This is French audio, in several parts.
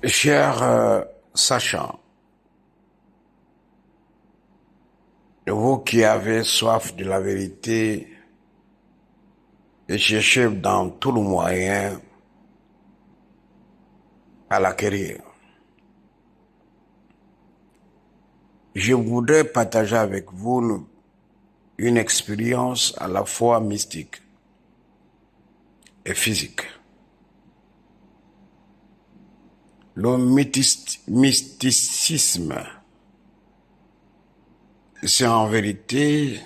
Cher Sacha, vous qui avez soif de la vérité et cherchez dans tout le moyen à l'acquérir, je voudrais partager avec vous une expérience à la fois mystique et physique. Le mysticisme, c'est en vérité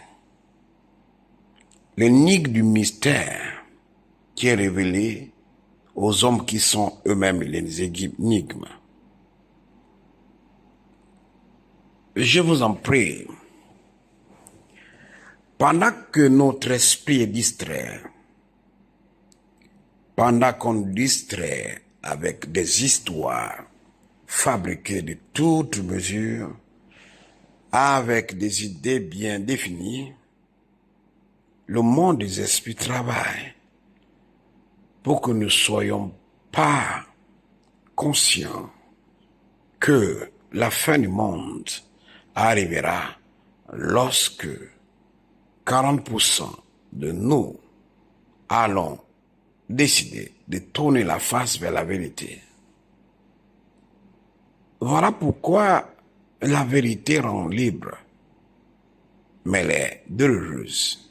l'énigme du mystère qui est révélé aux hommes qui sont eux-mêmes les énigmes. Je vous en prie, pendant que notre esprit est distrait, pendant qu'on distrait avec des histoires fabriquées de toutes mesures, avec des idées bien définies, le monde des esprits travaille pour que nous ne soyons pas conscients que la fin du monde arrivera lorsque 40% de nous allons décider de tourner la face vers la vérité. Voilà pourquoi la vérité rend libre, mais elle est douloureuse.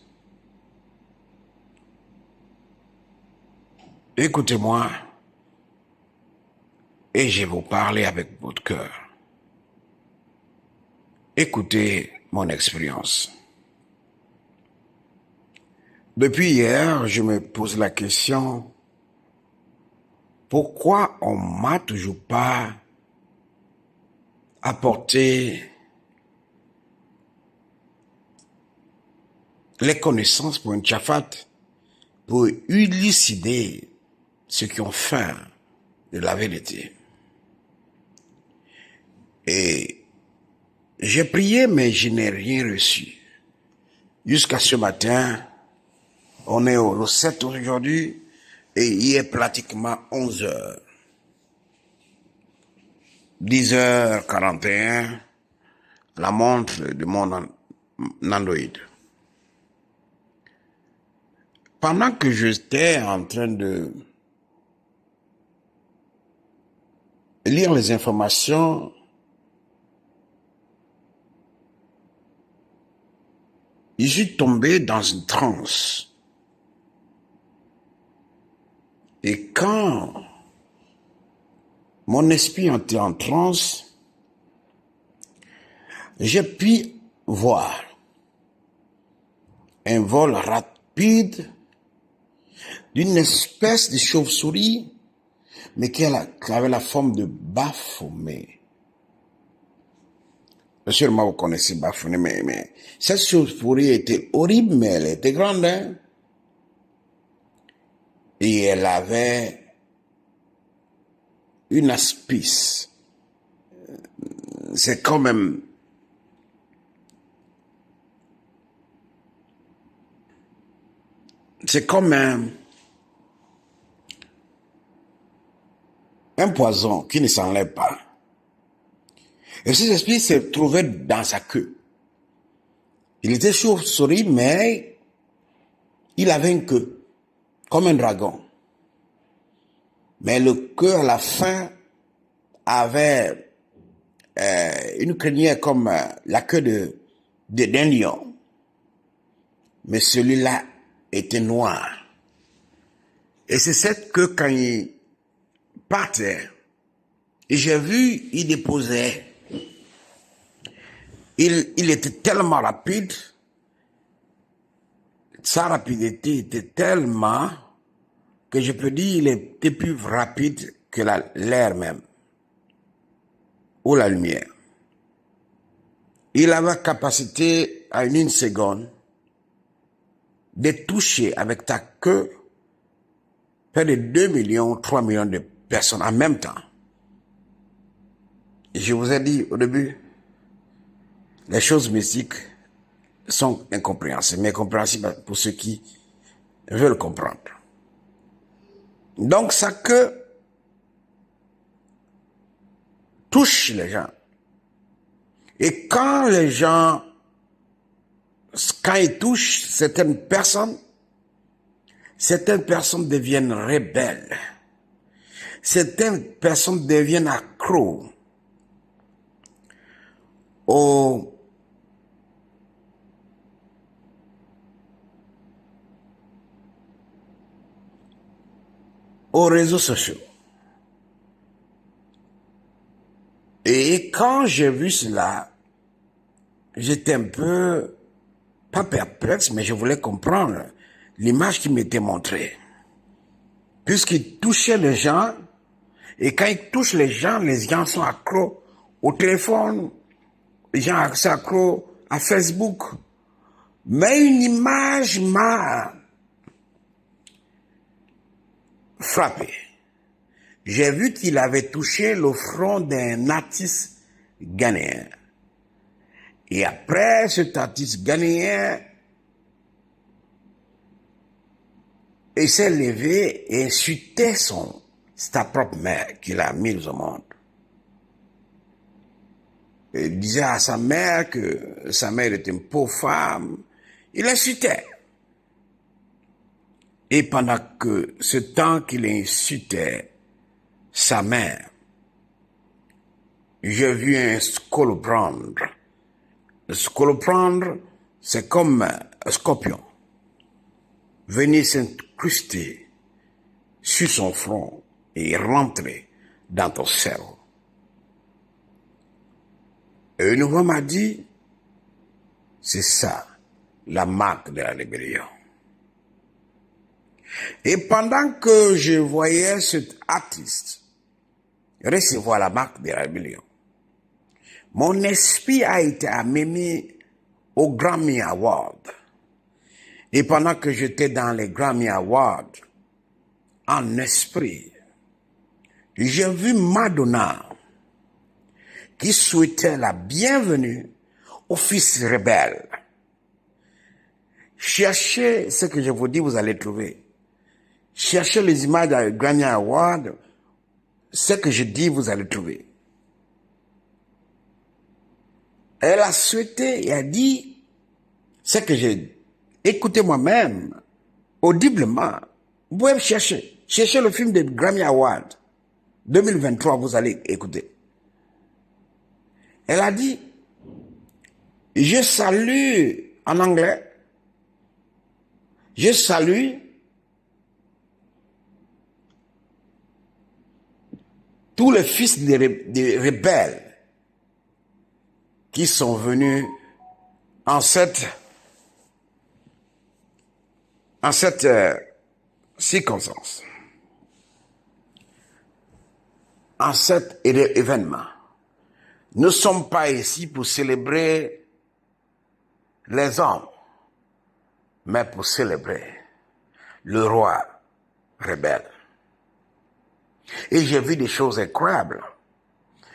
Écoutez-moi et je vais vous parler avec votre cœur. Écoutez mon expérience. Depuis hier, je me pose la question, pourquoi on m'a toujours pas apporté les connaissances pour une tchafat, pour élucider ceux qui ont faim de la vérité. Et j'ai prié, mais je n'ai rien reçu. Jusqu'à ce matin, on est le 7 aujourd'hui, et il est pratiquement 11 heures. 10h41, la montre de mon Android. Pendant que j'étais en train de lire les informations, je suis tombé dans une transe. Et quand mon esprit était en transe, j'ai pu voir un vol rapide d'une espèce de chauve-souris, mais qui avait la forme de Baphomet. Sûrement vous connaissez Baphomet, mais cette chauve-souris était horrible, mais elle était grande, hein? Et elle avait une aspice. C'est quand même un poison qui ne s'enlève pas. Et cet esprit se trouvait dans sa queue. Il était chauve-souris, mais il avait une queue, comme un dragon. Mais le queue, à la fin, avait une crinière comme la queue d'un lion. Mais celui-là était noir. Et c'est cette queue, quand il partait, et j'ai vu, il déposait. Il était tellement rapide, sa rapidité était tellement que je peux dire qu'il était plus rapide que l'air même, ou la lumière. Il avait capacité à une seconde de toucher avec ta queue près de 2 millions, 3 millions de personnes en même temps. Et je vous ai dit au début, les choses mystiques sont incompréhensibles, mais compréhensibles pour ceux qui veulent comprendre. Donc sa queue touche les gens. Et quand les gens, quand ils touchent certaines personnes deviennent rebelles. Certaines personnes deviennent accros aux réseaux sociaux. Et quand j'ai vu cela, j'étais un peu, pas perplexe, mais je voulais comprendre l'image qui m'était montrée. Puisqu'il touchait les gens, et quand il touche les gens sont accros au téléphone, les gens sont accros à Facebook. Mais une image m'a frappé. J'ai vu qu'il avait touché le front d'un artiste ghanéen. Et après, cet artiste ghanéen, il s'est levé et insultait sa propre mère qu'il a mise au monde. Il disait à sa mère que sa mère était une pauvre femme. Il insultait. Et pendant que ce temps qu'il insultait sa mère, j'ai vu un scolopendre. Le scolopendre, c'est comme un scorpion. Venir s'incruster sur son front et rentrer dans ton cerveau. Et une voix m'a dit, c'est ça, la marque de la rébellion. Et pendant que je voyais cet artiste recevoir la marque de la rébellion, mon esprit a été amené au Grammy Award. Et pendant que j'étais dans les Grammy Awards, en esprit, j'ai vu Madonna qui souhaitait la bienvenue aux fils rebelles. Cherchez ce que je vous dis, vous allez trouver. Cherchez les images des Grammy Awards, ce que je dis, vous allez trouver. Elle a souhaité et a dit ce que j'ai écouté moi-même, audiblement. Vous pouvez chercher. Cherchez le film des Grammy Awards 2023, vous allez écouter. Elle a dit, je salue, en anglais, je salue tous les fils des rebelles qui sont venus en cette circonstance, en cet événement. Nous ne sommes pas ici pour célébrer les hommes, mais pour célébrer le roi rebelle. Et j'ai vu des choses incroyables.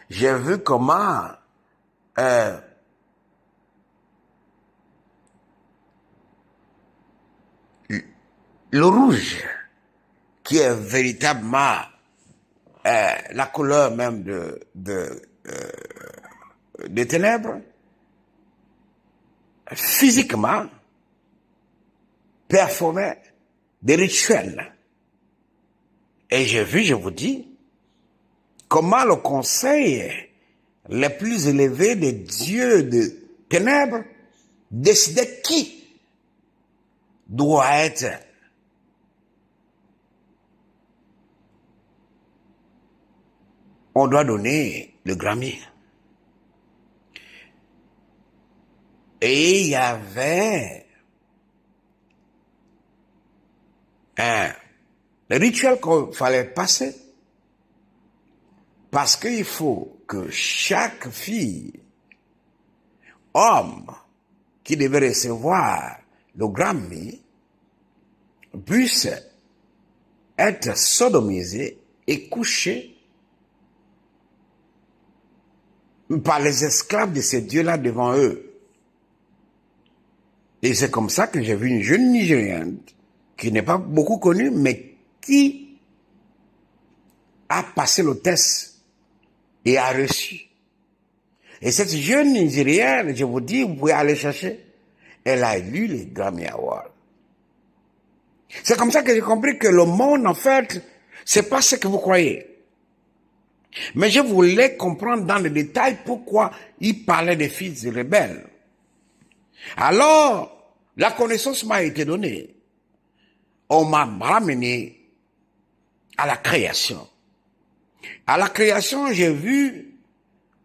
J'ai vu comment le rouge, qui est véritablement la couleur même des ténèbres, physiquement, performait des rituels. Et j'ai vu, je vous dis, comment le conseil les plus élevés des dieux de ténèbres décidait qui doit être on doit donner le Grammy. Et il y avait un rituel qu'il fallait passer, parce qu'il faut que chaque fille, homme, qui devait recevoir le Grammy, puisse être sodomisé et couché par les esclaves de ces dieux-là devant eux. Et c'est comme ça que j'ai vu une jeune Nigériane qui n'est pas beaucoup connue, mais qui a passé le test et a reçu. Et cette jeune Nigérienne, je vous dis, vous pouvez aller chercher, elle a lu les Grammy Awards. C'est comme ça que j'ai compris que le monde, en fait, c'est pas ce que vous croyez. Mais je voulais comprendre dans le détail pourquoi il parlait des fils de rebelles. Alors, la connaissance m'a été donnée. On m'a ramené à la création. À la création, j'ai vu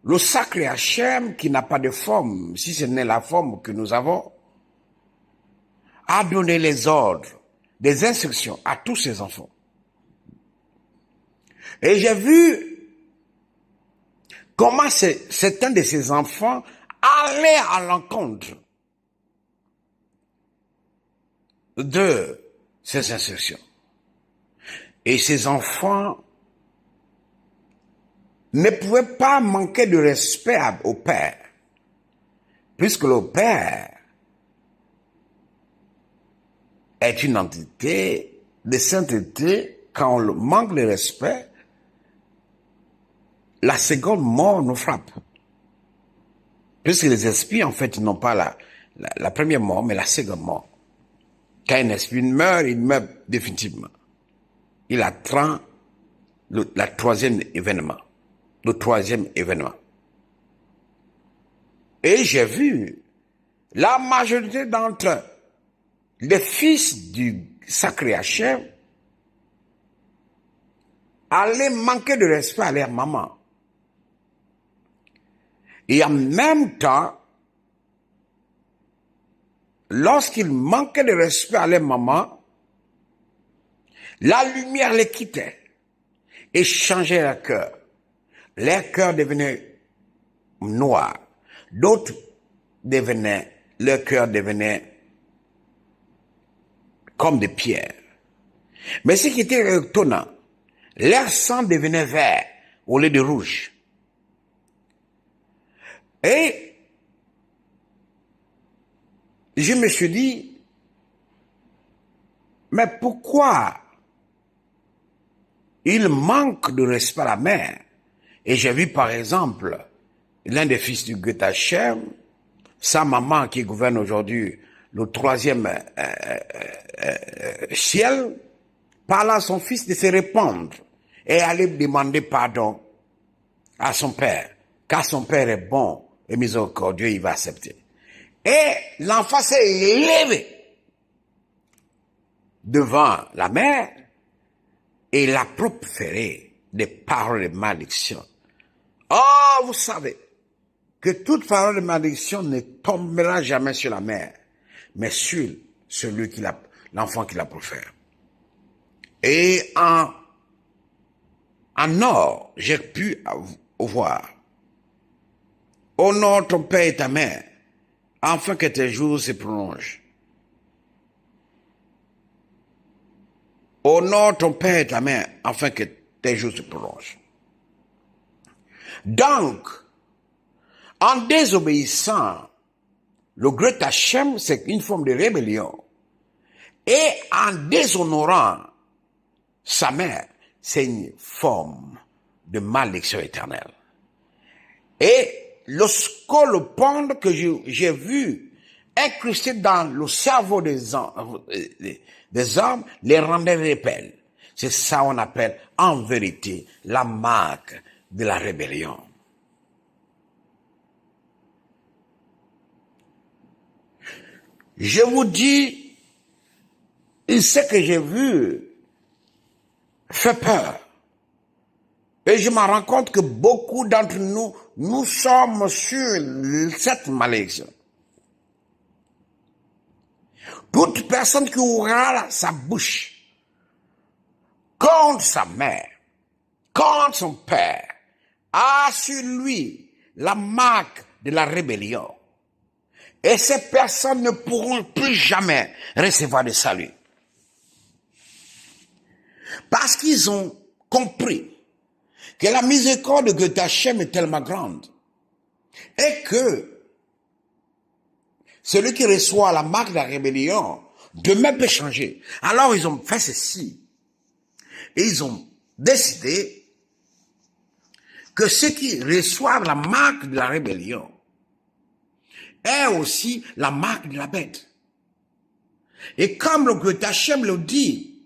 le sacré Hachem qui n'a pas de forme, si ce n'est la forme que nous avons, a donné les ordres, des instructions à tous ses enfants. Et j'ai vu comment certains de ses enfants allaient à l'encontre de ces instructions. Et ces enfants ne pouvaient pas manquer de respect au Père, puisque le Père est une entité de sainteté. Quand on manque de respect, la seconde mort nous frappe. Puisque les esprits, en fait, ils n'ont pas la première mort, mais la seconde mort. Quand un esprit meurt, il meurt définitivement. Il attend le troisième événement. Et j'ai vu la majorité d'entre les fils du sacré Hachem allaient manquer de respect à leur maman. Et en même temps, lorsqu'ils manquaient de respect à leur maman, la lumière les quittait et changeait leur cœur. Leur cœur devenait noir. D'autres leur cœur devenait comme des pierres. Mais ce qui était étonnant, leur sang devenait vert au lieu de rouge. Et je me suis dit, mais pourquoi il manque de respect à la mère? Et j'ai vu par exemple l'un des fils du Goethe Hachem, sa maman qui gouverne aujourd'hui le troisième ciel, parler à son fils de se répandre et aller demander pardon à son père, car son père est bon et miséricordieux, il va accepter. Et l'enfant s'est levé devant la mère et il a proféré des paroles de malédiction. Oh, vous savez que toute parole de malédiction ne tombera jamais sur la mère, mais sur l'enfant qui la profère. Et en or, j'ai pu voir: honore ton père et ta mère, afin que tes jours se prolongent. Honore ton père et ta mère, afin que tes jours se prolongent. Donc, en désobéissant, le Goethe Hachem, c'est une forme de rébellion. Et en déshonorant sa mère, c'est une forme de malédiction éternelle. Et le scolopendre que j'ai vu incrusté dans le cerveau des hommes les rendait rebelles. C'est ça qu'on appelle en vérité la marque de la rébellion. Je vous dis, ce que j'ai vu fait peur. Et je me rends compte que beaucoup d'entre nous, nous sommes sur cette malédiction. Toute personne qui ouvrira sa bouche contre sa mère, contre son père, a sur lui la marque de la rébellion. Et ces personnes ne pourront plus jamais recevoir de salut. Parce qu'ils ont compris que la miséricorde de Goethe Hachem est tellement grande et que celui qui reçoit la marque de la rébellion demain peut changer. Alors ils ont fait ceci et ils ont décidé que ceux qui reçoivent la marque de la rébellion est aussi la marque de la bête. Et comme le Goethe Hachem le dit,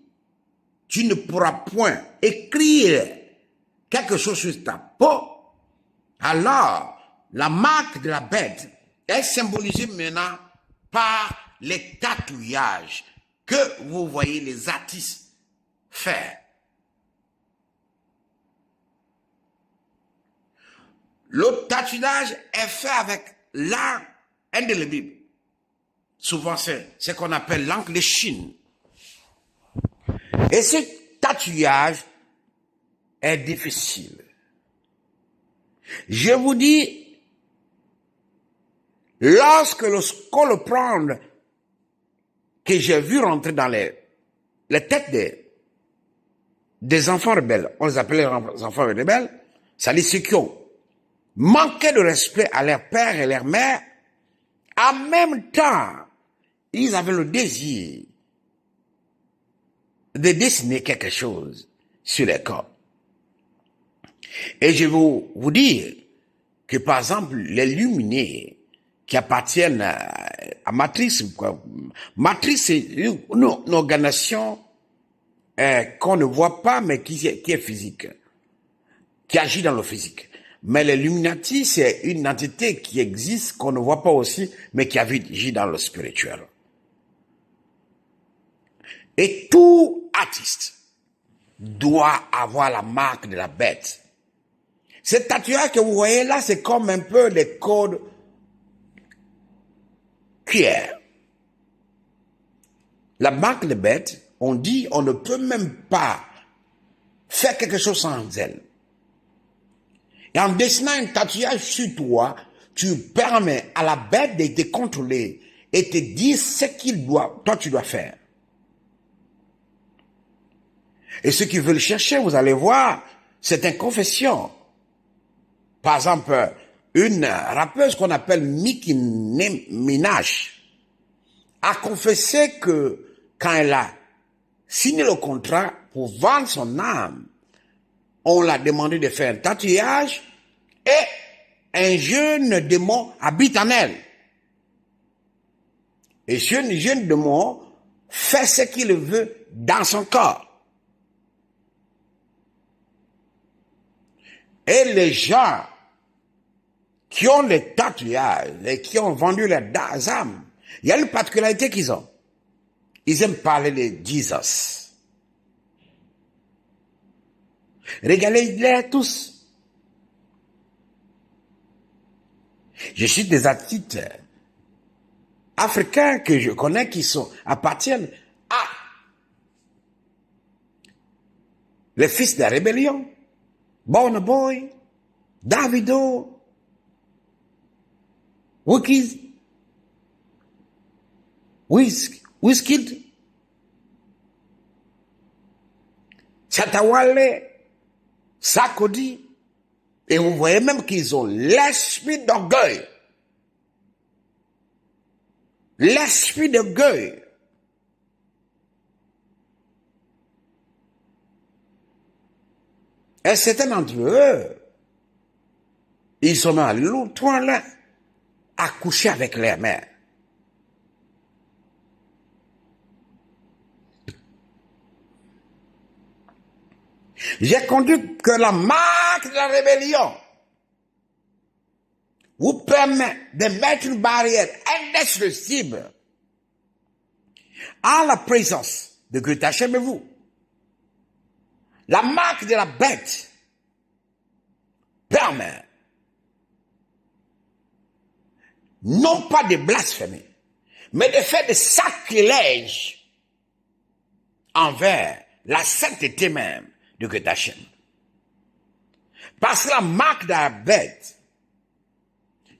tu ne pourras point écrire quelque chose sur ta peau, alors la marque de la bête est symbolisée maintenant par les tatouages que vous voyez les artistes faire. Le tatouage est fait avec l'art indélébile. Souvent, c'est ce qu'on appelle l'encre de Chine. Et ce tatouage est difficile. Je vous dis, lorsque le scolopendre que j'ai vu rentrer dans les têtes des enfants rebelles, on les appelait les enfants rebelles, ça dit ceux qui ont manqué de respect à leur père et leur mère, en même temps, ils avaient le désir de dessiner quelque chose sur les corps. Et je vais vous dire que, par exemple, les luminés qui appartiennent à Matrice, Matrice, c'est une organisation qu'on ne voit pas, mais qui est physique, qui agit dans le physique. Mais l'Illuminati, c'est une entité qui existe, qu'on ne voit pas aussi, mais qui agit dans le spirituel. Et tout artiste doit avoir la marque de la bête. Ce tatouage que vous voyez là, c'est comme un peu les codes QR. La marque de bête, on dit, on ne peut même pas faire quelque chose sans elle. Et en dessinant un tatouage sur toi, tu permets à la bête de te contrôler et te dire ce qu'il doit, toi tu dois faire. Et ceux qui veulent chercher, vous allez voir, c'est une confession. Par exemple, une rappeuse qu'on appelle Nicki Minaj a confessé que quand elle a signé le contrat pour vendre son âme, on l'a demandé de faire un tatouage et un jeune démon habite en elle. Et ce jeune démon fait ce qu'il veut dans son corps. Et les gens qui ont les tatouages et qui ont vendu leurs âmes, il y a une particularité qu'ils ont. Ils aiment parler de Jesus. Regardez-les tous. Je suis des artistes africains que je connais qui appartiennent à les fils de la rébellion. Burna Boy, Davido, Wizkid, Chatawale, Sarkodie, et vous voyez même qu'ils ont l'esprit d'orgueil. L'esprit d'orgueil. Et certains d'entre eux, ils sont dans l'autre là, à coucher avec leur mère. J'ai conduit que la marque de la rébellion vous permet de mettre une barrière indestructible en la présence de Goethe Hachem et vous. La marque de la bête permet non pas de blasphémer, mais de faire des sacrilèges envers la sainteté même de Goethe Hachem. Parce que la marque de la bête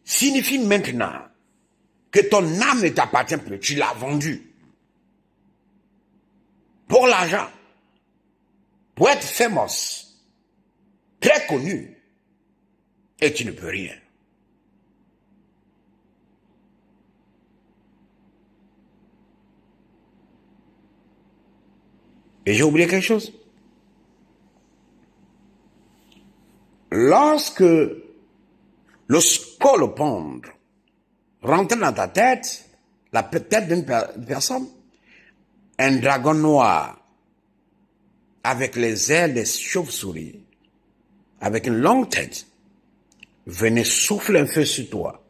signifie maintenant que ton âme ne t'appartient plus, tu l'as vendue pour l'argent, pour être famous, très connu, et tu ne peux rien. Et j'ai oublié quelque chose. lorsque le scolopendre rentre dans ta tête, la tête d'une personne, un dragon noir avec les ailes des chauves-souris, avec une longue tête, venait souffler un feu sur toi.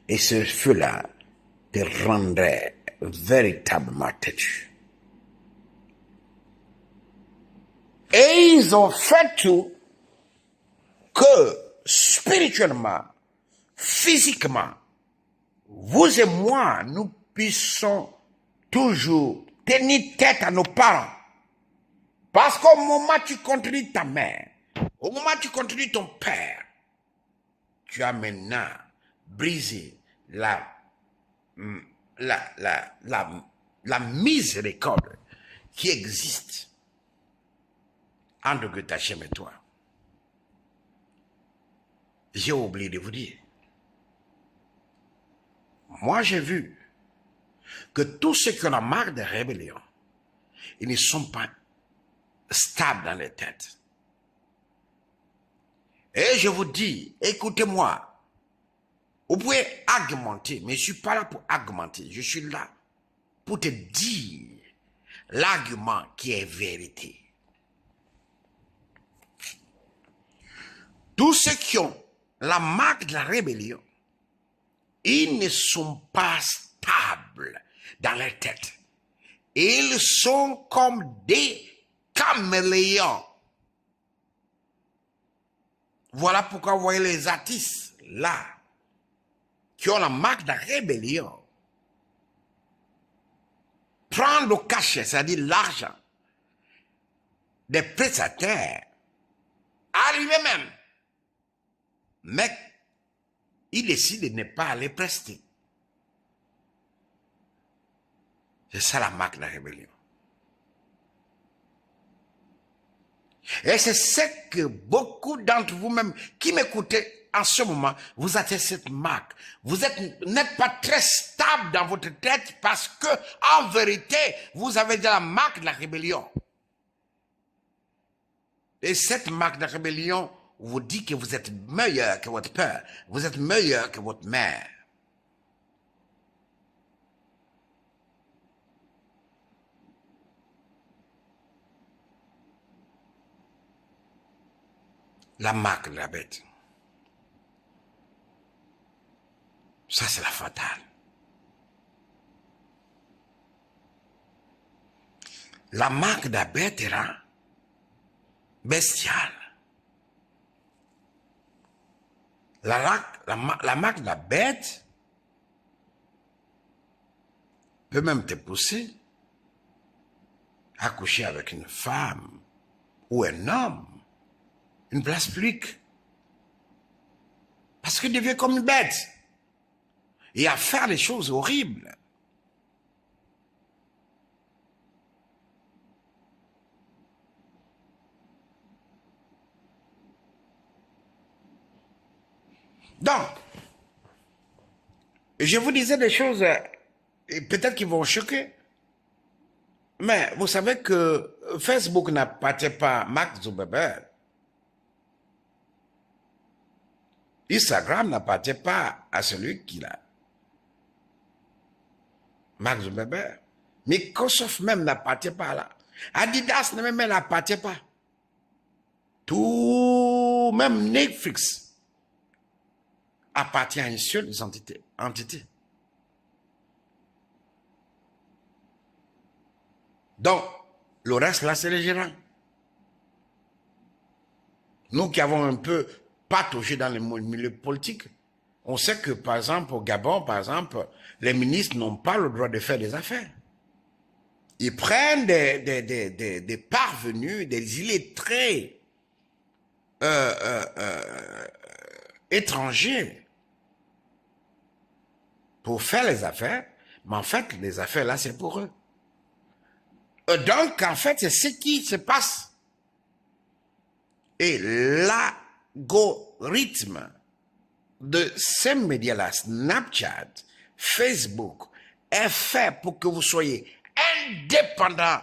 Et ce feu-là te rendrait véritablement têtu. Et ils ont fait tout que spirituellement, physiquement, vous et moi, nous puissions toujours tenir tête à nos parents. Parce qu'au moment où tu contredis ta mère, au moment où tu contredis ton père, tu as maintenant brisé la miséricorde qui existe entre ta chaîne et toi. J'ai oublié de vous dire. Moi, j'ai vu que tous ceux qui ont la marque de rébellion, ils ne sont pas stables dans les têtes. Et je vous dis, écoutez-moi, vous pouvez argumenter, mais je ne suis pas là pour argumenter. Je suis là pour te dire l'argument qui est vérité. Tous ceux qui ont la marque de la rébellion, ils ne sont pas stables dans leur tête. Ils sont comme des caméléons. Voilà pourquoi vous voyez les artistes là, qui ont la marque de la rébellion, prendre le cachet, c'est-à-dire l'argent, des prestataires, arriver même, mais il décide de ne pas aller prester. C'est ça la marque de la rébellion. Et c'est ce que beaucoup d'entre vous-même qui m'écoutez en ce moment, vous avez cette marque. Vous n'êtes pas très stable dans votre tête parce que, en vérité, vous avez déjà la marque de la rébellion. Et cette marque de la rébellion vous dit que vous êtes meilleur que votre père, vous êtes meilleur que votre mère. La marque de la bête. Ça, c'est la fatale. La marque de la bête era bestiale. La marque de la bête peut même te pousser à coucher avec une femme ou un homme, une place publique. Parce qu'il devient comme une bête. Et à faire des choses horribles. Donc, je vous disais des choses, peut-être qui vont choquer. Mais vous savez que Facebook n'appartient pas à Mark Zuckerberg. Instagram n'appartient pas à celui qui l'a. Mark Zuckerberg. Microsoft même n'appartient pas là. Adidas même n'appartient pas. Tout, même Netflix appartient à une seule entité. Donc, le reste là, c'est les gérants. Nous qui avons un peu pataugé dans le milieu politique, on sait que, par exemple, au Gabon, par exemple, les ministres n'ont pas le droit de faire des affaires. Ils prennent des parvenus, des illettrés étrangers pour faire les affaires, mais en fait, les affaires là, c'est pour eux. Donc, en fait, c'est ce qui se passe. Et l'algorithme de ces médias-là, Snapchat, Facebook, est fait pour que vous soyez indépendant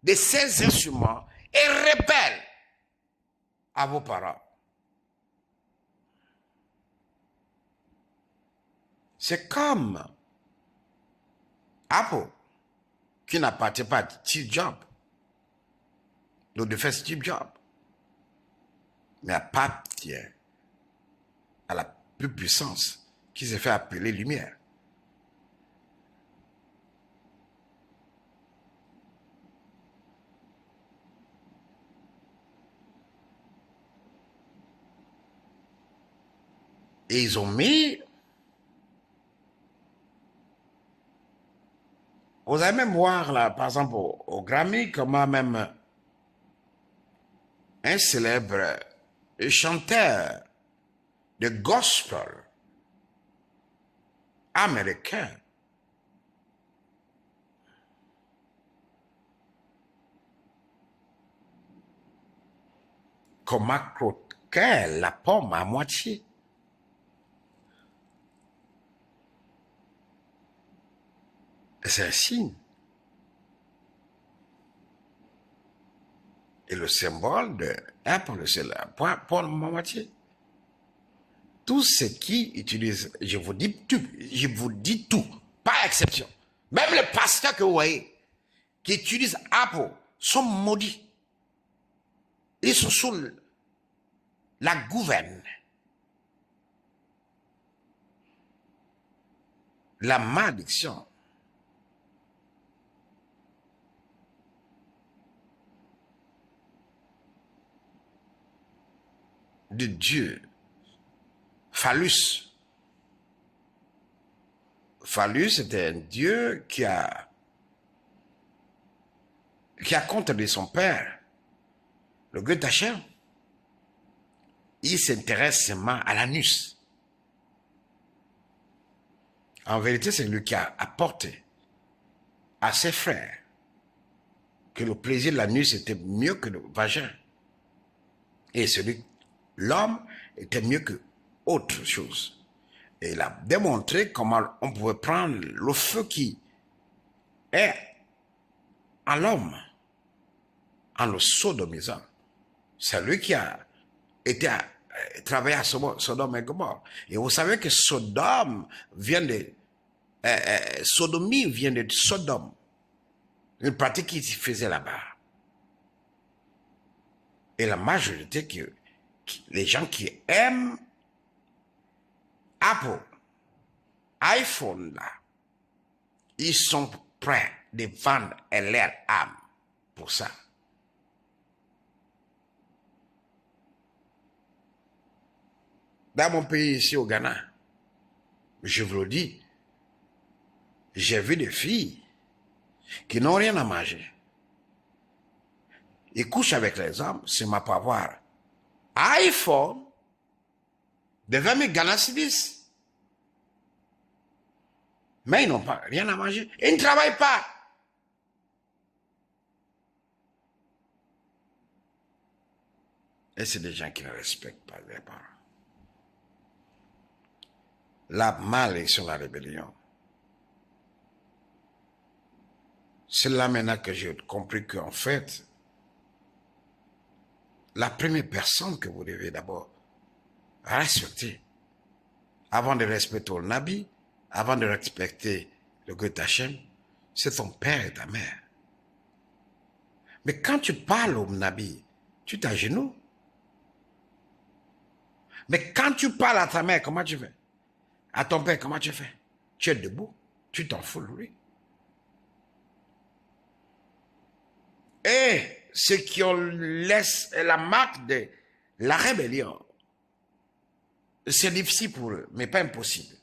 de ces instruments et rebelle à vos parents. C'est comme Apple, qui n'appartient pas à Steve Jobs, le défunt Steve Jobs, mais appartient à la plus puissance qui s'est fait appeler lumière. Et ils ont mis, vous allez même voir là, par exemple, au Grammy, comment même un célèbre chanteur de gospel américain comment croquait la pomme à moitié. C'est un signe. Et le symbole de Apple, c'est la pomme à moitié. Tous ceux qui utilisent, je vous dis tout, pas exception. Même les pasteurs que vous voyez, qui utilisent Apple, sont maudits. Ils sont sous la gouverne, la malédiction de Dieu. Phallus. Phallus était un dieu qui a contredit son père, le Göttachem. Il s'intéresse seulement à l'anus. En vérité, c'est lui qui a apporté à ses frères que le plaisir de l'anus était mieux que le vagin. Et l'homme était mieux que autre chose. Et il a démontré comment on pouvait prendre le feu qui est en l'homme, en le sodomisant. C'est lui qui a été travaillé à Sodome et Gomorrhe. Et vous savez que Sodome vient de... sodomie vient de Sodome. Une pratique qui se faisait là-bas. Et la majorité, les gens qui aiment Apple, iPhone, là, ils sont prêts de vendre leur âme pour ça. Dans mon pays ici au Ghana, je vous le dis, j'ai vu des filles qui n'ont rien à manger. Ils couchent avec les hommes, c'est ma pour avoir iPhone de 20 000 Ghana Cedis. Mais ils n'ont pas rien à manger. Ils ne travaillent pas. Et c'est des gens qui ne respectent pas leurs parents. La malédiction, la rébellion. C'est là maintenant que j'ai compris qu'en fait, la première personne que vous devez d'abord respecter, avant de respecter le Nabi, avant de respecter le Göttachem, c'est ton père et ta mère. Mais quand tu parles au Nabi, tu t'agenouilles. Mais quand tu parles à ta mère, comment tu fais? À ton père, comment tu fais? Tu es debout, tu t'en fous de lui. Et ceux qui ont laissé la marque de la rébellion, c'est difficile pour eux, mais pas impossible,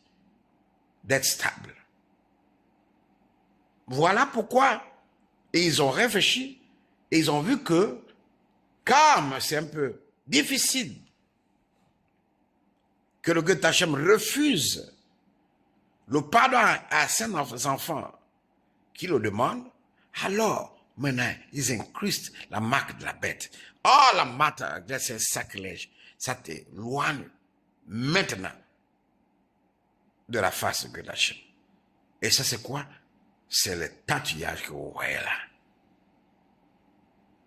d'être stable. Voilà pourquoi ils ont réfléchi et ils ont vu que, comme c'est un peu difficile que le Göttachem refuse le pardon à ses enfants qui le demandent, alors maintenant ils incrustent la marque de la bête. Oh, la marque de ce sacrilège, ça t'éloigne maintenant de la face de Göttachem. Et ça c'est quoi? C'est le tatouage que vous voyez là.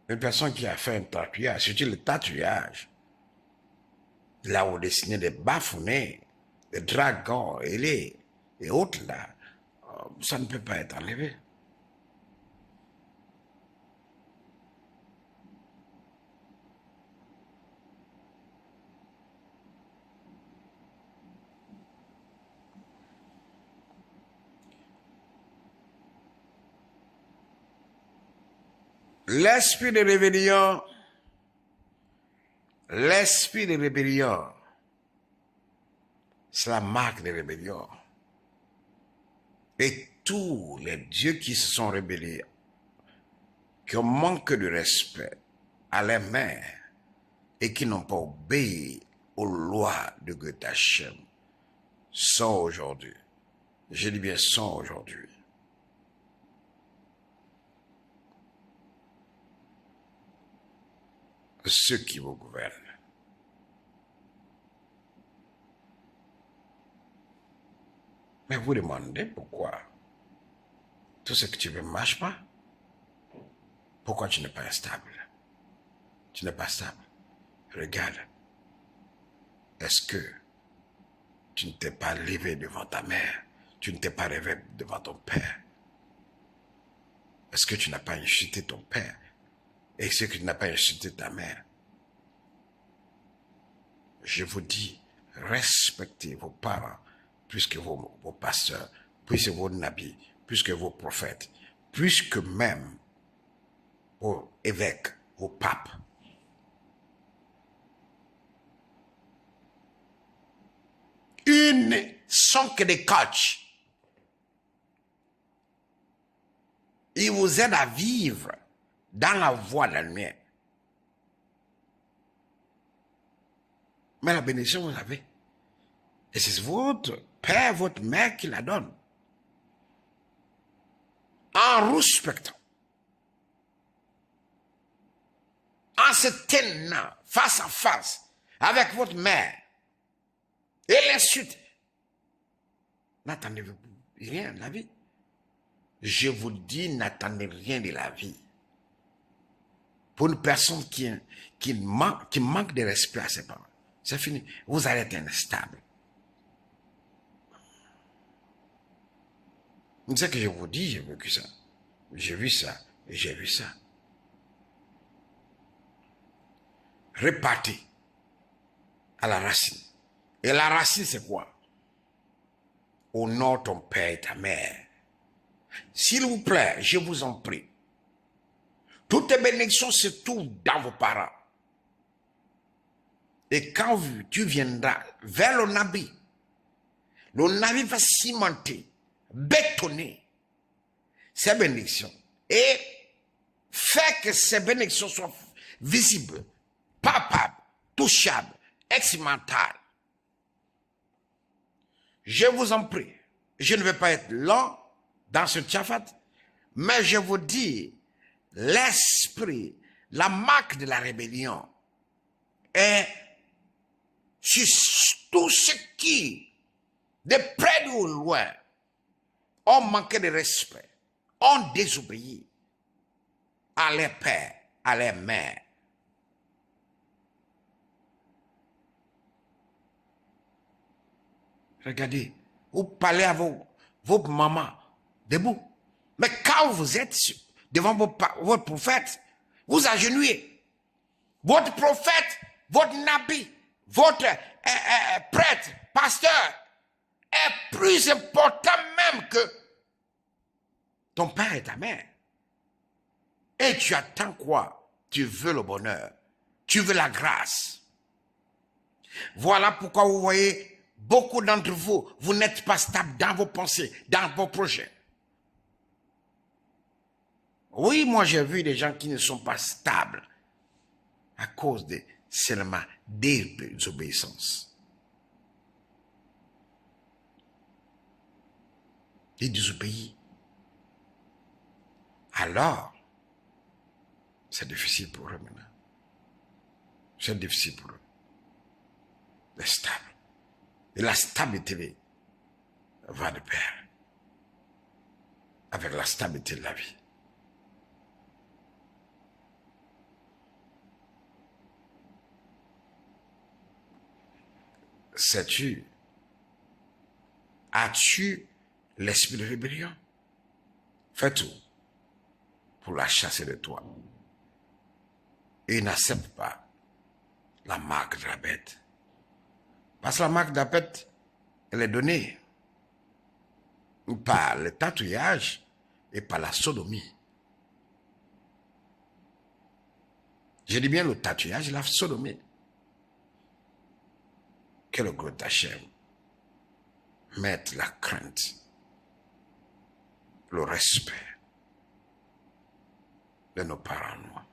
Une personne qui a fait un tatouage, c'est le tatouage. Là où on dessinait des baffounets, des dragons, et et autres là, ça ne peut pas être enlevé. L'esprit de rébellion, c'est la marque de rébellion. Et tous les dieux qui se sont rébellés, qui ont manqué de respect à les mères et qui n'ont pas obéi aux lois de Goethe Hachem, sont aujourd'hui, je dis bien sont aujourd'hui, ceux qui vous gouvernent. Mais vous demandez pourquoi tout ce que tu veux ne marche pas. Pourquoi tu n'es pas stable? Tu n'es pas stable. Regarde. Est-ce que tu ne t'es pas levé devant ta mère? Tu ne t'es pas levé devant ton père? Est-ce que tu n'as pas insulté ton père? Est-ce que tu n'as pas insulté ta mère? Je vous dis, respectez vos parents, plus que vos pasteurs, plus que vos nabis, plus que vos prophètes, plus que même vos évêques, vos papes. Une sont que des coachs. Ils vous aident à vivre dans la voie de la lumière. Mais la bénédiction, vous avez. Et c'est votre père, votre mère qui la donne. En respectant. En se tenant face à face avec votre mère. Et l'insulte. N'attendez-vous rien de la vie. Je vous dis, n'attendez rien de la vie. Pour une personne qui manque de respect à ses parents, c'est fini. Vous allez être instable. C'est ce que je vous dis, j'ai vécu ça. J'ai vu ça et j'ai vu ça. Repartez à la racine. Et la racine, c'est quoi? Honore ton père et ta mère. S'il vous plaît, je vous en prie. Toutes les bénédictions se trouvent dans vos parents. Et quand tu viendras vers le Nabi va cimenter, bétonner ces bénédictions et faire que ces bénédictions soient visibles, palpables, touchables, expérimentales. Je vous en prie, je ne vais pas être long dans ce tchafat, mais je vous dis, l'esprit, la marque de la rébellion est sur tout ce qui, de près ou loin, ont manqué de respect, ont désobéi à leurs pères, à leurs mères. Regardez, vous parlez à vos mamans debout. Mais quand vous êtes devant votre prophète, vous agenouillez. Votre prophète, votre nabi, votre prêtre, pasteur, est plus important même que ton père et ta mère. Et tu attends quoi? Tu veux le bonheur. Tu veux la grâce. Voilà pourquoi vous voyez, beaucoup d'entre vous, vous n'êtes pas stable dans vos pensées, dans vos projets. Oui, moi j'ai vu des gens qui ne sont pas stables à cause de seulement désobéissance. Ils désobéissent. Alors, c'est difficile pour eux maintenant. C'est difficile pour eux. D'être stable. Et la stabilité va de pair avec la stabilité de la vie. Sais-tu, as-tu l'esprit de rébellion. Fais tout pour la chasser de toi. Et il n'accepte pas la marque de la bête. Parce que la marque de la bête, elle est donnée par le tatouage et par la sodomie. Je dis bien le tatouage et la sodomie. Que le gros Hachem mette la crainte, le respect de nos parents noirs.